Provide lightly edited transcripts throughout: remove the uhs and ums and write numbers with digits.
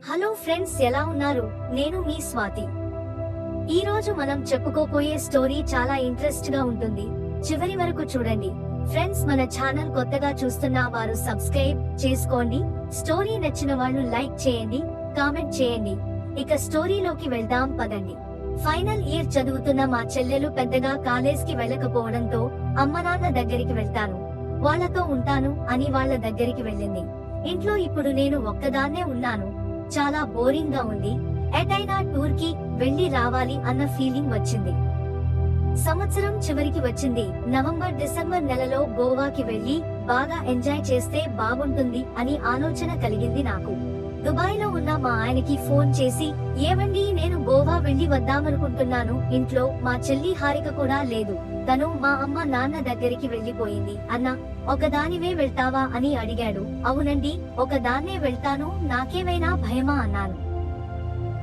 Hello friends, ఎలా ఉన్నారు? నేను మీ స్వాతి. ఈ రోజు మనం చెప్పుకోబోయే స్టోరీ చాలా ఇంట్రెస్ట్ గా ఉంటుంది. చివరి వరకు చూడండి. ఫ్రెండ్స్, మన ఛానల్ కొత్తగా చూస్తున్న వారు సబ్స్క్రైబ్ చేసుకోండి. స్టోరీ నచ్చిన వాళ్ళు లైక్ చేయండి, కామెంట్ చేయండి. ఇక స్టోరీలోకి వెళ్దాం పదండి. ఫైనల్ ఇయర్ చదువుతున్న మా చెల్లెలు పెద్దగా కాలేజ్ కి వెళ్ళకపోవడంతో అమ్మ నాన్న దగ్గరికి వెళ్తాను, వాళ్ళతో ఉంటాను అని వాళ్ళ దగ్గరికి వెళ్ళింది. ఇంట్లో ఇప్పుడు నేను ఒక్కదాన్నే ఉన్నాను. చాలా బోరింగ్ గా ఉంది. ఎటైనా టూర్ కి వెళ్లి రావాలి అన్న ఫీలింగ్ వచ్చింది. సంవత్సరం చివరికి వచ్చింది. నవంబర్ డిసెంబర్ నెలలో గోవాకి వెళ్లి బాగా ఎంజాయ్ చేస్తే బాగుంటుంది అని ఆలోచన కలిగింది నాకు. దుబాయ్ లో ఉన్న మా ఆయనకి ఫోన్ చేసి, ఏవండి, నేను గోవా వెళ్లి వద్దామనుకుంటున్నాను. ఇంట్లో మా చెల్లి హారిక కూడా లేదు. తను మా అమ్మ నాన్న దగ్గరికి వెళ్లిపోయింది. అన్న, ఒకదానివే వెళ్తావా అని అడిగాడు. అవునండి, ఒకదాన్నే వెళ్తాను, నాకేమైనా భయమా అన్నాను.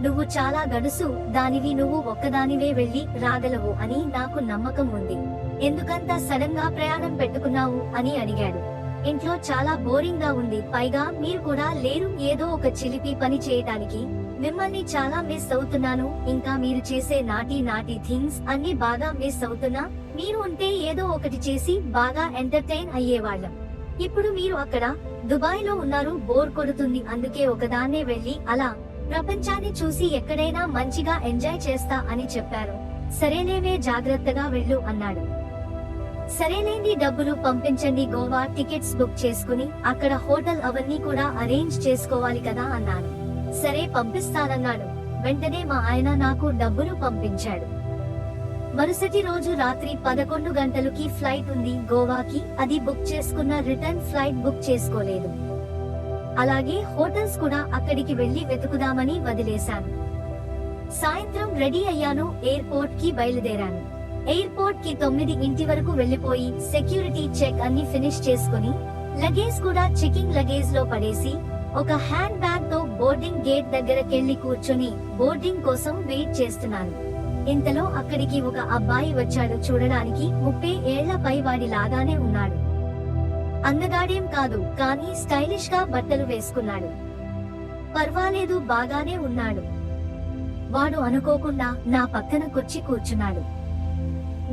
నువ్వు చాలా గడుసు దానివి, నువ్వు ఒక్కదానివే వెళ్లి రాగలవు అని నాకు నమ్మకం ఉంది. ఎందుకంత సడన్ గా ప్రయాణం పెట్టుకున్నావు అని అడిగాడు. ఇంట్లో చాలా బోరింగ్ గా ఉంది, పైగా మీరు కూడా లేరు ఏదో ఒక చిలిపి పని చేయటానికి. మిమ్మల్ని చాలా మిస్ అవుతున్నాను. ఇంకా మీరు చేసే నాటి థింగ్స్ అన్ని బాగా మిస్ అవుతున్నా. మీరు ఉంటే ఏదో ఒకటి చేసి బాగా ఎంటర్టైన్ అయ్యేవాళ్ళం. ఇప్పుడు మీరు అక్కడ దుబాయ్ లో ఉన్నారు, బోర్ కొడుతుంది. అందుకే ఒకదాన్నే వెళ్లి అలా ప్రపంచాన్ని చూసి ఎక్కడైనా మంచిగా ఎంజాయ్ చేస్తా అని చెప్పారు. సరేలేవే, జాగ్రత్తగా వెళ్ళు అన్నాడు. సరేలేండి, డబ్బులు పంపించండి, గోవా టికెట్స్ బుక్ చేసుకుని అక్కడ హోటల్ అవన్నీ కూడా అరేంజ్ చేసుకోవాలి కదా అన్నాను. సరే, పంపిస్తానన్నాడు. వెంటనే మా ఆయన నాకు డబ్బులు పంపించాడు. మరుసటి రోజు రాత్రి 11 గంటలకి ఫ్లైట్ ఉంది గోవాకి. అది బుక్ చేసుకున్న రిటర్న్ ఫ్లైట్ బుక్ చేసుకోలేదు. అలాగే హోటల్స్ కూడా అక్కడికి వెళ్లి వెతుకుదామని వదిలేశాను. సాయంత్రం రెడీ అయ్యాను, ఎయిర్పోర్ట్ కి బయలుదేరాను. ఎయిర్పోర్ట్ కి 9 వరకు వెళ్లిపోయి సెక్యూరిటీ చెక్ అన్ని ఫినిష్ చేసుకుని లగేజ్ కూడా చెకింగ్ లగేజ్ లో పడేసి ఒక హ్యాండ్ బ్యాగ్ తో బోర్డింగ్ గేట్ దగ్గరకెళ్లి కూర్చొని బోర్డింగ్ కోసం వెయిట్ చేస్తున్నాను. ఇంతలో అక్కడికి ఒక అబ్బాయి వచ్చాడు. చూడడానికి 30 ఏళ్ల పైవాడి లాగానే ఉన్నాడు. అందగాడేం కాదు, కానీ స్టైలిష్ గా బట్టలు వేసుకున్నాడు. పర్వాలేదు, బాగానే ఉన్నాడు. వాడు అనుకోకుండా నా పక్కన కొచ్చి కూర్చున్నాడు.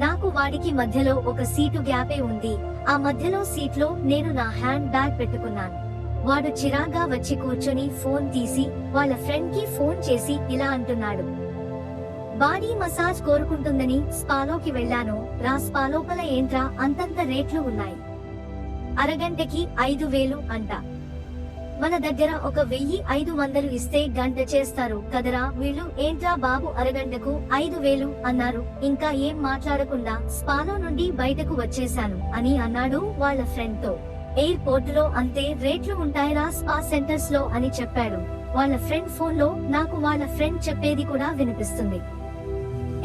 నాకు వాడికి మధ్యలో ఒక సీటు గ్యాపే ఉంది. ఆ మధ్యలో సీట్లో నేను నా హ్యాండ్ బ్యాగ్ పెట్టుకున్నాను. వాడు చిరాగ్గా వచ్చి కూర్చొని ఫోన్ తీసి వాళ్ళ ఫ్రెండ్ కి ఫోన్ చేసి ఇలా అంటున్నాడు, బాడీ మసాజ్ కోరుకుంటుందని స్పాలోకి వెళ్ళాను రా. స్పా లోపల ఏంట్రా అంతంత రేట్లు ఉన్నాయి, అరగంటకి 5,000 అంట. మన దగ్గర ఒక 1,500 ఇస్తే గంట చేస్తారు కదరా వీళ్ళు. ఏంట్రా బాబు, అరగంటకు 5,000 అన్నారు. ఇంకా ఏం మాట్లాడకుండా స్పాలో నుండి బయటకు వచ్చేశాను అని అన్నాడు వాళ్ళ ఫ్రెండ్ తో. ఎయిర్పోర్ట్ లో అంతే రేట్లు ఉంటాయిరా స్పా సెంటర్స్ లో అని చెప్పాడు వాళ్ళ ఫ్రెండ్ ఫోన్ లో. నాకు వాళ్ళ ఫ్రెండ్ చెప్పేది కూడా వినిపిస్తుంది.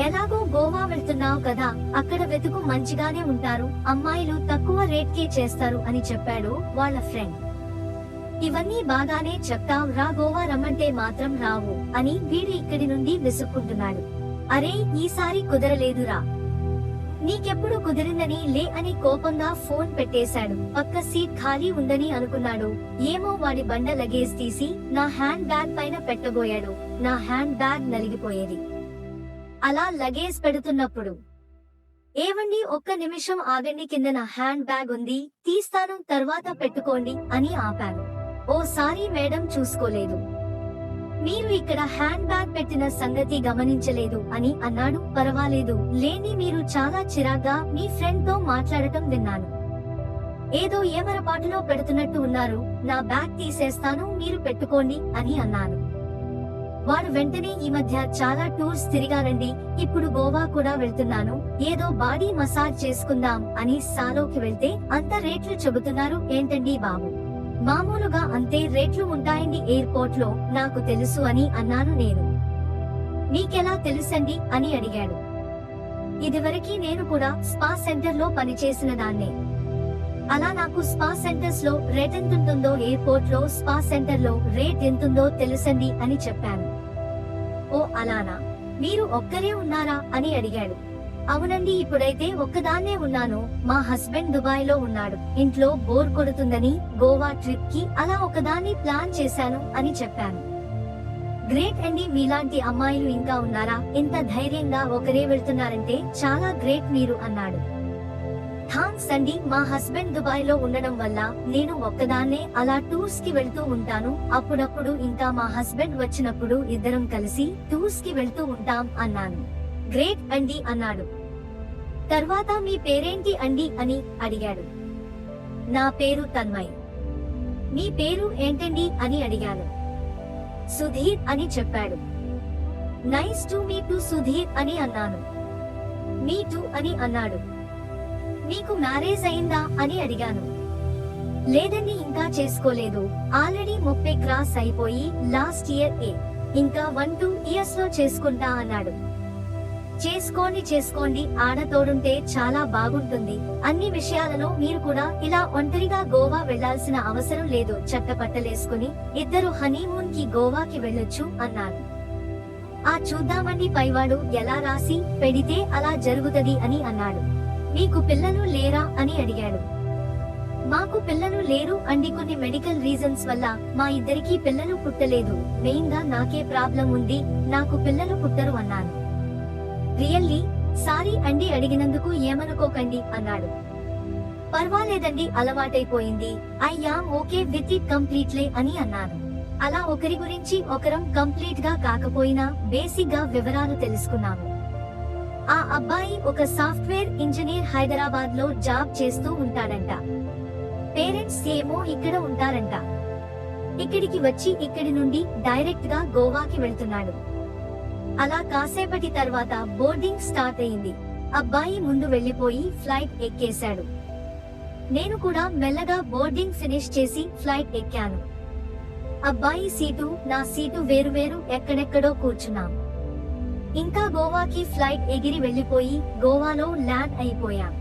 ఎలాగో గోవా వెళ్తున్నావు కదా, అక్కడ వెతుకు, మంచిగానే ఉంటారు, అమ్మాయిలు తక్కువ రేట్ కే చేస్తారు అని చెప్పాడు వాళ్ళ ఫ్రెండ్. ఇవన్నీ బాగానే చెప్తావ్ రా, గోవా రమ్మంటే మాత్రం రావు అని వీడు ఇక్కడి నుండి విసుక్కుంటున్నాడు. అరే, ఈసారి కుదరలేదురా, నీకెప్పుడు కుదిరిందని లే అని కోపంగా ఫోన్ పెట్టేశాడు. పక్క సీట్ ఖాళీ ఉందని అనుకున్నాడు. ఏమో వాడి బండ లగేజ్ తీసి నా హ్యాండ్ బ్యాగ్ పైన పెట్టబోయాడు. నా హ్యాండ్ బ్యాగ్ నలిగిపోయేది. అలా లగేజ్ పెడుతున్నప్పుడు, ఏవండి, ఒక్క నిమిషం ఆగండి, కింద నా హ్యాండ్ బ్యాగ్ ఉంది, తీస్తాను, తర్వాత పెట్టుకోండి అని ఆపాను. ఓ సారీ మేడం, చూసుకోలేదు, మీరు ఇక్కడ హ్యాండ్ బ్యాగ్ పెట్టిన సంగతి గమనించలేదు అని అన్నాడు. పర్వాలేదు లేని, మీరు చాలా చిరాగ్గా మీ ఫ్రెండ్ తో మాట్లాడటం విన్నాను. ఏదో ఏమరపాటులో పెడుతున్నట్టు ఉన్నారు. నా బ్యాగ్ తీసేస్తాను, మీరు పెట్టుకోండి అని అన్నాను. వాడు వెంటనే, ఈ మధ్య చాలా టూర్స్ తిరిగానండి, ఇప్పుడు గోవా కూడా వెళ్తున్నాను, ఏదో బాడీ మసాజ్ చేసుకుందాం అని సాలోకి వెళ్తే అంత రేట్లు చెబుతున్నారు ఏంటండి బాబు. మామూలుగా అంతే రేట్లు ఉంటాయండి ఎయిర్పోర్ట్ లో, నాకు తెలుసు అని అన్నాను నేను. నీకెలా తెలుసండి అని అడిగాడు. ఇదివరకి నేను కూడా స్పా సెంటర్ లో పనిచేసిన దాన్నే. అలా నాకు స్పా సెంటర్స్ లో రేట్ ఎంతుంటుందో, ఎయిర్పోర్ట్ లో స్పా సెంటర్ లో రేట్ ఎంతుందో తెలుసండి అని చెప్పాను. ఓ అలానా, మీరు ఒక్కరే ఉన్నారా అని అడిగాడు. అవునండి, ఇప్పుడైతే ఒక్కదాన్నే ఉన్నాను, మా హస్బెండ్ దుబాయ్ లో ఉన్నాడు, ఇంట్లో బోర్ కొడుతుందని గోవా ట్రిప్ కి అలా ఒకదాన్ని ప్లాన్ చేశాను అని చెప్పాను. గ్రేట్ అండి, మీలాంటి అమ్మాయిలు ఇంకా ఉన్నారా? ఇంత ధైర్యంగా ఒకరే వెళ్తున్నారంటే చాలా గ్రేట్ మీరు అన్నాడు. థాంక్స్ అండి, మా హస్బెండ్ దుబాయ్ లో ఉండడం వల్ల నేను ఒక్కదాన్నే అలా టూర్స్ కి వెళ్తూ ఉంటాను. అప్పుడప్పుడు ఇంకా మా హస్బెండ్ వచ్చినప్పుడు ఇద్దరం కలిసి టూర్స్ కి వెళ్తూ ఉంటాం అన్నాను. గ్రేట్ అండి అన్నాడు. తర్వాత మీ పేరేంటి అండి అని అడిగాడు. నా పేరు తన్మయ్. మీ పేరు ఏంటండి అని అడిగాను. సుధీర్ అని చెప్పాడు. Nice to meet to Sudheer అని అన్నాను. మీ టూ అని అన్నాడు. మీకు మ్యారేజ్ అయిందా అని అడిగాను. లేదండి, ఇంకా చేసుకోలేదు. ఆల్రెడీ 30 క్రాస్ అయిపోయి లాస్ట్ ఇయర్ ఇంకా 1-2 ఇయర్స్ లో చేసుకుంటా అన్నాడు. చేసుకోండి, ఆడతోడుంటే చాలా బాగుంటుంది. అన్ని విషయాలలో మీరు కూడా ఇలా ఒంటరిగా గోవా వెళ్లాల్సిన అవసరం లేదు. చట్టపట్టలేసుకుని ఇద్దరు హనీమూన్ కి గోవాకి వెళ్ళొచ్చు అన్నాను. ఆ చూద్దామండి, పైవాడు ఎలా రాసి పెడితే అలా జరుగుతది అని అన్నాడు. మీకు పిల్లలు లేరా అని అడిగాడు. మాకు పిల్లలు లేరు అండి, కొన్ని మెడికల్ రీజన్స్ వల్ల మా ఇద్దరికి పిల్లలు పుట్టలేదు. మెయిన్ గా నాకే ప్రాబ్లం ఉంది, నాకు పిల్లలు పుట్టరు అన్నాను. రియల్లీ సారీ అండి, అడిగినందుకు ఏమనుకోకండి అన్నాడు. పర్వాలేదండి, అలవాటైపోయింది. I am okay with it completely అని అన్నాను. అలా ఒకరి గురించి ఒకరం కంప్లీట్ గా కాకపోయినా బేసిక్ గా వివరాలు తెలుసుకున్నాము. ఆ అబ్బాయి ఒక సాఫ్ట్వేర్ ఇంజనీర్, హైదరాబాద్ లో జాబ్ చేస్తూ ఉంటాడంట. పేరెంట్స్ ఏమో ఇక్కడ ఉంటారంట. ఇక్కడికి వచ్చి ఇక్కడి నుండి డైరెక్ట్ గా గోవాకి వెళ్తున్నాడు. అలా కాసేపటి తర్వాత బోర్డింగ్ స్టార్ట్ అయింది. అబ్బాయి ముందు వెళ్లిపోయి ఫ్లైట్ ఎక్కేశాడు. నేను కూడా మెల్లగా బోర్డింగ్ ఫినిష్ చేసి ఫ్లైట్ ఎక్కాను. అబ్బాయి సీటు, నా సీటు వేరువేరు, ఎక్కడెక్కడో కూర్చున్నాం. ఇంకా గోవాకి ఫ్లైట్ ఎగిరి వెళ్లిపోయి గోవాలో ల్యాండ్ అయిపోయాం.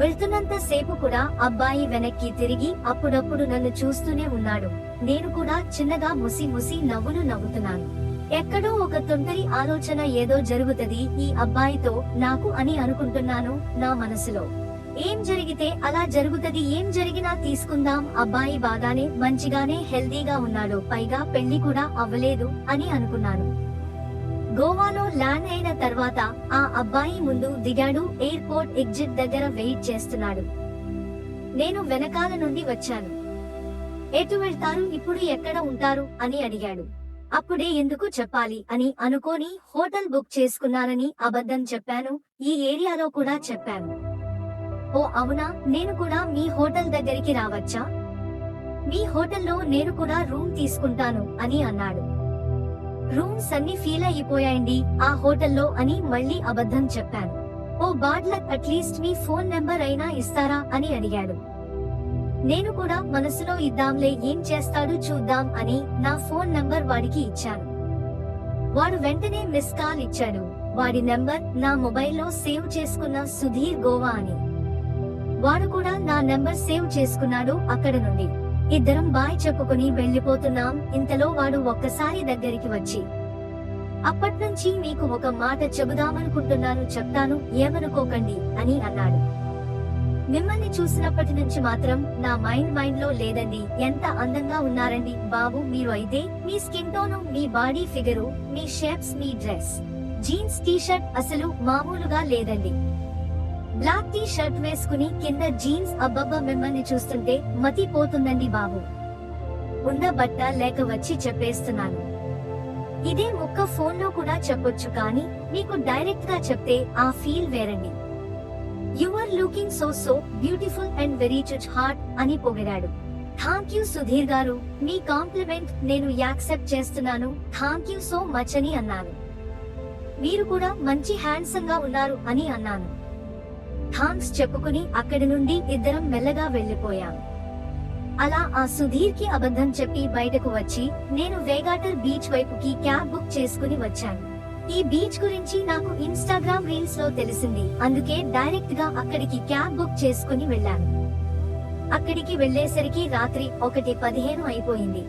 వెళ్తున్నంత సేపు కూడా అబ్బాయి వెనక్కి తిరిగి అప్పుడప్పుడు నన్ను చూస్తూనే ఉన్నాడు. నేను కూడా చిన్నగా ముసి నవ్వులు నవ్వుతున్నాను. ఎక్కడో ఒక తొందరి ఆలోచన, ఏదో జరుగుతది ఈ అబ్బాయితో నాకు అని అనుకుంటున్నాను నా మనసులో. ఏం జరిగితే అలా జరుగుతది, ఏం జరిగినా తీసుకుందాం. అబ్బాయి బాగానే మంచిగానే హెల్దీగా ఉన్నాడు, పైగా పెళ్లి కూడా అవ్వలేదు అని అనుకున్నాను. గోవాలో ల్యాండ్ అయిన తర్వాత ఆ అబ్బాయి ముందు దిగాడు. ఎయిర్పోర్ట్ ఎగ్జిట్ దగ్గర వెయిట్ చేస్తున్నాడు. నేను వెనకాల నుండి వచ్చాను. ఎటు వెళ్తారు ఇప్పుడు, ఎక్కడ ఉంటారు అని అడిగాడు. అప్పుడే ఎందుకు చెప్పాలి అని అనుకోని హోటల్ బుక్ చేసుకున్నానని అబద్ధం చెప్పాను. ఈ ఏరియాలో కూడా చెప్పాను. ఓ అవునా, నేను కూడా మీ హోటల్ దగ్గరికి రావచ్చా? మీ హోటల్లో నేను కూడా రూమ్ తీసుకుంటాను అని అన్నాడు. రూమ్స్ అన్ని ఫీల్ అయిపోయాయండి ఆ హోటల్లో అని మళ్ళీ అబద్ధం చెప్పాను. ఓ బాడ్ లక్, అట్లీస్ట్ మీ ఫోన్ నెంబర్ అయినా ఇస్తారా అని అడిగాడు. నేను కూడా మనసులో ఇద్దాంలే, ఏం చేస్తాడు చూద్దాం అని నా ఫోన్ నెంబర్ వాడికి ఇచ్చాను. వాడు వెంటనే మిస్ కాల్ ఇచ్చాడు. వాడి నెంబర్ నా మొబైల్లో సేవ్ చేసుకున్న సుధీర్ గోవా అని. వాడు కూడా నా నెంబర్ సేవ్ చేసుకున్నాడు. అక్కడ నుండి ఇద్దరం బాయ్ చెప్పుకుని వెళ్లిపోతున్నాం. ఇంతలో వాడు ఒక్కసారి దగ్గరికి వచ్చి, అప్పట్నుంచి మీకు ఒక మాట చెబుదామనుకుంటున్నాను, చెప్తాను, ఏమనుకోకండి అని అన్నాడు. మిమ్మల్ని చూసినప్పటి నుంచి మాత్రం నా మైండ్ లో లేదండి. ఎంత అందంగా ఉన్నారండి బాబు మీరు అయితే. మీ స్కిన్ టోను, మీ బాడీ ఫిగరు, మీ షేప్స్, మీ డ్రెస్, జీన్స్ టీ-షర్ట్ అసలు మామూలుగా లేదండి. బ్లాక్ టీ షర్ట్ వేసుకుని కింద జీన్స్, అబ్బబ్బ మిమ్మల్ని చూస్తుంటే మతి పోతుందండి బాబు. ఉన్న బట్ట లేక వచ్చి చెప్పేస్తున్నాను. ఇదే ముక్క ఫోన్ లో కూడా చెప్పొచ్చు, కానీ మీకు డైరెక్ట్ గా చెప్తే ఆ ఫీల్ వేరండి. You are looking so beautiful and very touch heart అని పొగిడాడు. థాంక్ యూ సుధీర్ గారు, మీ కాంప్లిమెంట్ నేను యాక్సెప్ట్ చేస్తున్నాను. థాంక్ యూ సో మచ్ అని అన్నాను. మీరు కూడా మంచి హ్యాండ్సమ్ గా ఉన్నారు అని అన్నాను. థాంక్స్ చెప్పుకుని అక్కడి నుండి ఇద్దరం మెల్లగా వెళ్లిపోయాం. అలా ఆ సుధీర్ కి అబద్ధం చెప్పి బయటకు వచ్చి నేను వేగాటర్ బీచ్ వైపుకి క్యాబ్ బుక్ చేసుకుని వచ్చాను. ఈ బీచ్ గురించి నాకు ఇన్స్టాగ్రామ్ రీల్స్ లో తెలిసింది, అందుకే డైరెక్ట్ గా అక్కడికి క్యాబ్ బుక్ చేసుకుని వెళ్ళాను. అక్కడికి వెళ్లేసరికి రాత్రి 1:15 అయిపోయింది.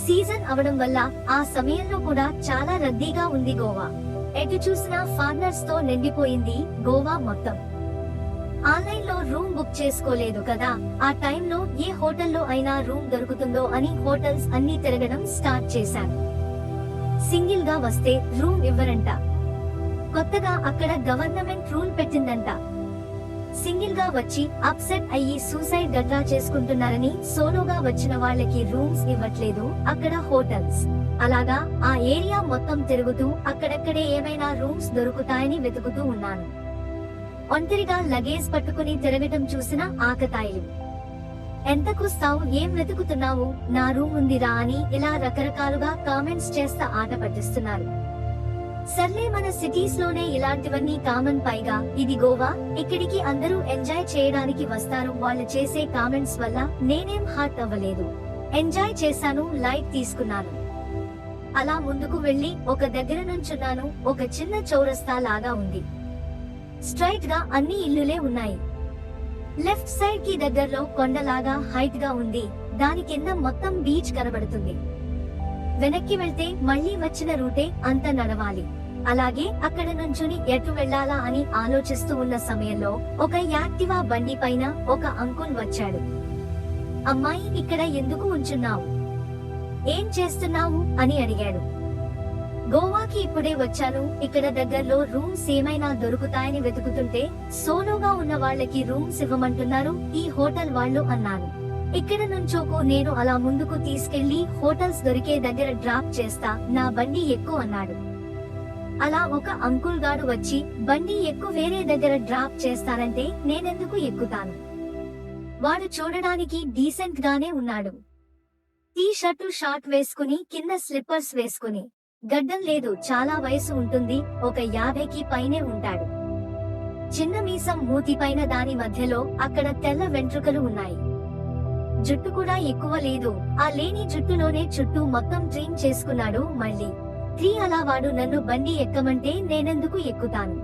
సీజన్ అవడం వల్ల ఆ సమయంలో కూడా చాలా రద్దీగా ఉంది గోవా. ఎటు చూసినా ఫారినర్స్ తో నిండిపోయింది గోవా మొత్తం. ఆన్లైన్ లో రూమ్ బుక్ చేసుకోలేదు కదా, ఆ టైంలో ఏ హోటల్లో అయినా రూమ్ దొరుకుతుందో అని హోటల్స్ అన్ని తిరగడం స్టార్ట్ చేశాను. సింగిల్ గా వస్తే రూమ్ ఇవ్వరంట. కొత్తగా అక్కడ గవర్నమెంట్ రూల్ పెట్టిందంట. సింగిల్ గా వచ్చి అప్సెట్ అయ్యి సూసైడ్ గట్రా చేసుకుంటున్నారని సోలోగా వచ్చిన వాళ్ళకి రూమ్స్ ఇవ్వట్లేదు అక్కడ హోటల్స్. అలాగా ఆ ఏరియా మొత్తం తిరుగుతూ అక్కడక్కడే ఏమైనా రూమ్స్ దొరుకుతాయని వెతుకుతూ ఉన్నాను. ఒంటరిగా లగేజ్ పట్టుకుని తిరగటం చూసిన ఆకతాయిలు, ఎంతకొస్తావు, ఏం వెతుకుతున్నావు, నా రూమ్ ఉందిరా అని ఇలా రకరకాలుగా కామెంట్స్ చేస్తా ఆట పట్టిస్తున్నారు. సర్లే, మన సిటీస్ లోనే ఇలాంటివన్నీ కామన్. పైగా ఇది గోవా, ఇక్కడికి అందరూ ఎంజాయ్ చేయడానికి వస్తారు. వాళ్ళు చేసే కామెంట్స్ వల్ల నేనేం హర్ట్ అవ్వలేదు, ఎంజాయ్ చేశాను, లైట్ తీసుకున్నాను. అలా ముందుకు వెళ్లి ఒక దగ్గర నుంచున్నాను. ఒక చిన్న చౌరస్తా లాగా ఉంది. స్ట్రైట్ గా అన్ని ఇల్లులే ఉన్నాయి. లెఫ్ట్ సైడ్ కి దగ్గరలో కొండలాగా హైట్ గా ఉంది. దాని కింద మొత్తం బీచ్ కనబడుతుంది. వెనక్కి వెళ్తే మళ్ళీ వచ్చిన రూటే అంత నడవాలి. అలాగే అక్కడ నుంచుని ఎటు వెళ్లాలా అని ఆలోచిస్తూ ఉన్న సమయంలో ఒక యాక్టివా బండి పైన ఒక అంకుల్ వచ్చాడు. అమ్మాయి, ఇక్కడ ఎందుకు ఉంచున్నావు, ఏం చేస్తున్నావు అని అడిగాడు. గోవాకి ఇప్పుడే వచ్చాను, ఇక్కడ దగ్గరలో రూమ్స్ ఏమైనా దొరుకుతాయని వెతుకుతుంటే సోలోగా ఉన్న వాళ్ళకి రూమ్స్ ఇవ్వమంటున్నారు ఈ హోటల్ వాళ్ళు అన్నాను. ఇక్కడ నుంచోకు, నేను అలా ముందుకు తీసుకెళ్లి హోటల్స్ దొరికే దగ్గర డ్రాప్ చేస్తా, నా బండి ఎక్కు అన్నాడు. అలా ఒక అంకుల్ గాడు వచ్చి బండి ఎక్కు, వేరే దగ్గర డ్రాప్ చేస్తానంటే నేనెందుకు ఎక్కుతాను. వాడు చూడడానికి డీసెంట్ గానే ఉన్నాడు. టీ షర్టు షార్ట్ వేసుకుని కింద స్లిప్పర్స్ వేసుకుని, గడ్డం లేదు, చాలా వయసు ఉంటుంది, ఒక 50కి పైనే ఉంటాడు. చిన్న మీసం మూతి పైన, దాని మధ్యలో అక్కడ తెల్ల వెంట్రుకలు ఉన్నాయి. జుట్టు కూడా ఎక్కువ లేదు, ఆ లేని జుట్టులోనే చుట్టూ మొత్తం ట్రిమ్ చేసుకున్నాడు. మళ్ళీ అలా వాడు నన్ను బండి ఎక్కమంటే నేనెందుకు ఎక్కుతాను.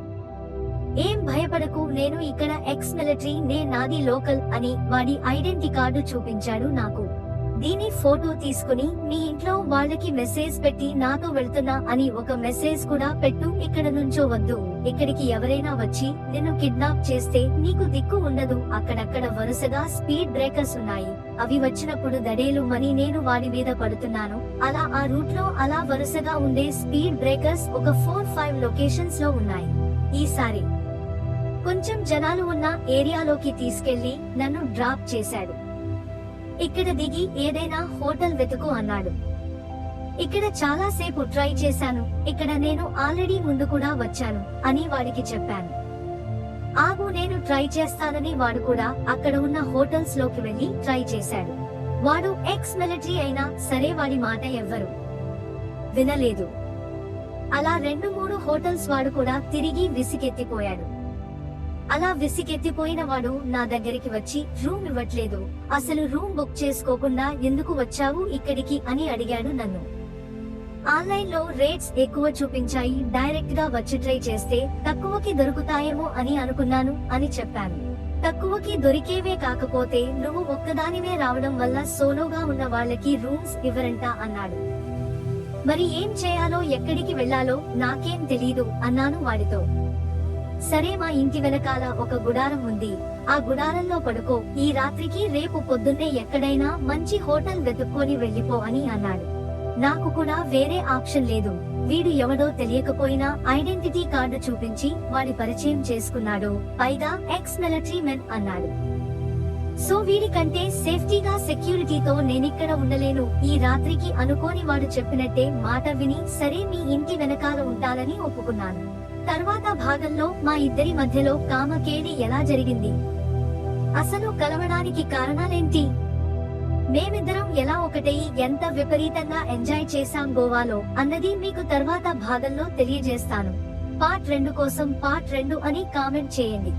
ఏం భయపడకు, నేను ఇక్కడ ఎక్స్ మిలిటరీ, నాది లోకల్ అని వాడి ఐడెంటిటీ కార్డు చూపించాడు నాకు. దీని ఫోటో తీసుకుని మీ ఇంట్లో వాళ్ళకి మెసేజ్ పెట్టి నాతో వెళ్తున్నా అని ఒక మెసేజ్ కూడా పెట్టు. ఇక్కడ నుంచో వద్దు, ఇక్కడికి ఎవరైనా వచ్చి నిన్ను కిడ్నాప్ చేస్తే నీకు దిక్కు ఉండదు. అక్కడక్కడ వరుసగా స్పీడ్ బ్రేకర్స్ ఉన్నాయి, అవి వచ్చినప్పుడు దడేలు మని నేను వాడి మీద పడుతున్నాను. అలా ఆ రూట్ లో అలా వరుసగా ఉండే స్పీడ్ బ్రేకర్స్ ఒక 4-5 లొకేషన్స్ లో ఉన్నాయి. ఈసారి కొంచెం జనాలు ఉన్న ఏరియాలోకి తీసుకెళ్లి నన్ను డ్రాప్ చేశాడు. ఇక్కడ దిగి ఏదైనా హోటల్ వెతుకు అన్నాడు. ఇక్కడ చాలా సేపు ట్రై చేశాను, ఇక్కడ నేను ఆల్రెడీ ముందు కూడా వచ్చాను అని వాడికి చెప్పాను. ఆగు, నేను ట్రై చేస్తానని వాడు కూడా అక్కడ ఉన్న హోటల్స్ లోకి వెళ్లి ట్రై చేశాడు. వాడు ఎక్స్ మిలిటరీ అయినా సరే వాడి మాట ఎవ్వరు వినలేదు. అలా 2-3 హోటల్స్ వాడు కూడా తిరిగి విసిగెత్తిపోయాడు. అలా విసిగెత్తిపోయిన వాడు నా దగ్గరికి వచ్చి రూమ్ ఇవ్వట్లేదు, అసలు రూమ్ బుక్ చేసుకోకుండా ఎందుకు వచ్చావు ఇక్కడికి అని అడిగాడు నన్ను. ఆన్లైన్ లో రేట్స్ ఎక్కువ చూపించాయి, డైరెక్ట్ గా వచ్చి ట్రై చేస్తే తక్కువకి దొరుకుతాయేమో అని అనుకున్నాను అని చెప్పాను. తక్కువకి దొరికేవే కాకపోతే నువ్వు ఒక్కదానివే రావడం వల్ల సోలోగా ఉన్న వాళ్ళకి రూమ్స్ ఇవ్వరంట అన్నాడు. మరి ఏం చేయాలో, ఎక్కడికి వెళ్లాలో నాకేం తెలీదు అన్నాను వాడితో. సరే, మా ఇంటి వెనకాల ఒక గుడారం ఉంది, ఆ గుడారంలో పడుకో, ఈ రాత్రికి రేపు పొద్దున్నే ఎక్కడైనా మంచి హోటల్ వెతుక్కొని వెళ్ళిపో అని అన్నాడు. నాకు కూడా వేరే ఆప్షన్ లేదు. వీడు ఎవడో తెలియకపోయినా ఐడెంటిటీ కార్డు చూపించి వాడి పరిచయం చేసుకున్నాడు, పైగా ఎక్స్ మిలిటరీ మెన్ అన్నాడు. సో వీడి కంటే సేఫ్టీగా సెక్యూరిటీతో నేనిక్కడ ఉండలేను ఈ రాత్రికి అనుకోని వాడు చెప్పినట్టే మాట విని సరే మీ ఇంటి వెనకాల ఉంటానని ఒప్పుకున్నాను. తర్వాత భాగంలో మా ఇద్దరి మధ్యలో కామకేళి ఎలా జరిగింది, అసలు కలవడానికి కారణాలేంటి, మేమిద్దరం ఎలా ఒకటయి ఎంత విపరీతంగా ఎంజాయ్ చేశాం గోవాలో అన్నది మీకు తర్వాత భాగంలో తెలియజేస్తాను. పార్ట్ 2 కోసం పార్ట్ 2 అని కామెంట్ చేయండి.